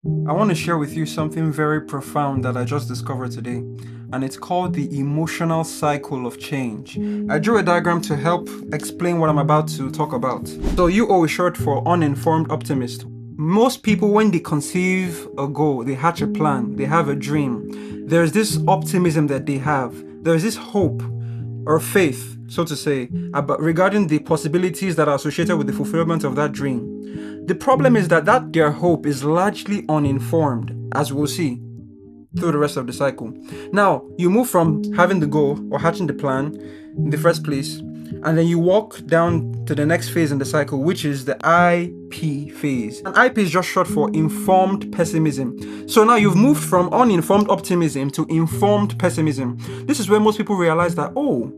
I want to share with you something very profound that I just discovered today, and it's called the emotional cycle of change. I drew a diagram to help explain what I'm about to talk about. So, UO is short for uninformed optimist. Most people, when they conceive a goal, they hatch a plan, they have a dream, there's this optimism that they have, there's this hope or faith, so to say, about regarding the possibilities that are associated with the fulfillment of that dream. The problem is that their hope is largely uninformed, as we'll see through the rest of the cycle. Now, you move from having the goal or hatching the plan in the first place, and then you walk down to the next phase in the cycle, which is the IP phase. And IP is just short for informed pessimism. So now you've moved from uninformed optimism to informed pessimism. This is where most people realize that, oh,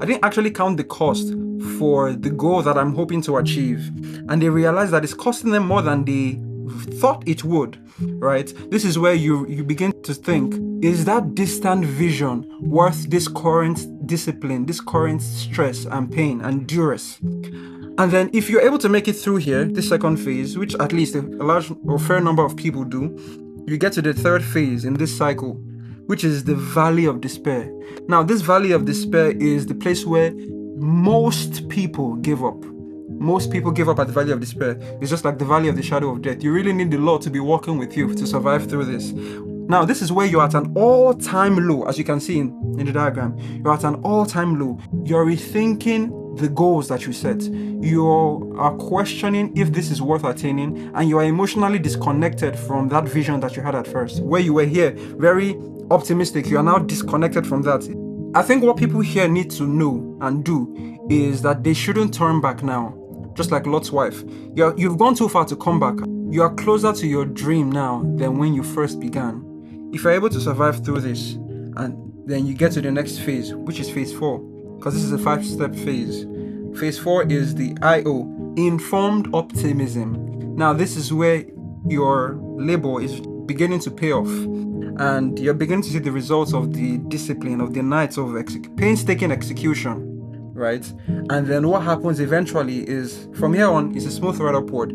I didn't actually count the cost for the goal that I'm hoping to achieve. And they realize that it's costing them more than they thought it would, right? This is where you begin to think, is that distant vision worth this current discipline, this current stress and pain and duress? And then if you're able to make it through here, this second phase, which at least a large or fair number of people do, you get to the third phase in this cycle, which is the valley of despair. Now, this valley of despair is the place where most people give up. Most people give up at the valley of despair. It's just like the valley of the shadow of death. You really need the Lord to be walking with you to survive through this. Now, this is where you're at an all-time low, as you can see in the diagram. You're at an all-time low. You're rethinking the goals that you set. You are questioning if this is worth attaining, and you are emotionally disconnected from that vision that you had at first. Where you were here, very optimistic, you are now disconnected from that. I think what people here need to know and do is that they shouldn't turn back now. Just like Lot's wife. You've gone too far to come back. You are closer to your dream now than when you first began. If you're able to survive through this, and then you get to the next phase, which is phase 4, because this is a 5-step phase. Phase 4 is the IO, informed optimism. Now, this is where your labor is beginning to pay off, and you're beginning to see the results of the discipline, of the nights of painstaking execution. Right? And then what happens eventually is, from here on, is a smooth ride upward,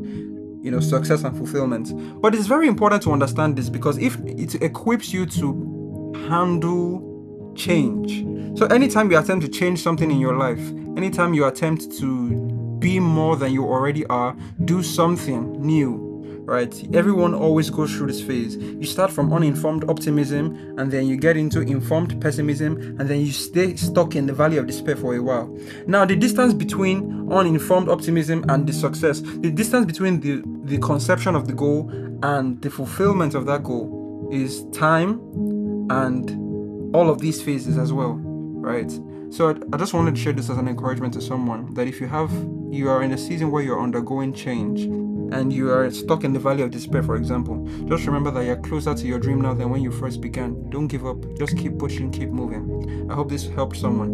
success and fulfillment. But it's very important to understand this, because if it equips you to handle change. So anytime you attempt to change something in your life, anytime you attempt to be more than you already are, do something new, right? Everyone always goes through this phase. You start from uninformed optimism, and then you get into informed pessimism, and then you stay stuck in the valley of despair for a while. Now, the distance between uninformed optimism and the success, the distance between the conception of the goal and the fulfillment of that goal is time and all of these phases as well, right? So I just wanted to share this as an encouragement to someone that if you are in a season where you're undergoing change, and you are stuck in the valley of despair, for example, just remember that you're closer to your dream now than when you first began. Don't give up. Just keep pushing, keep moving. I hope this helped someone.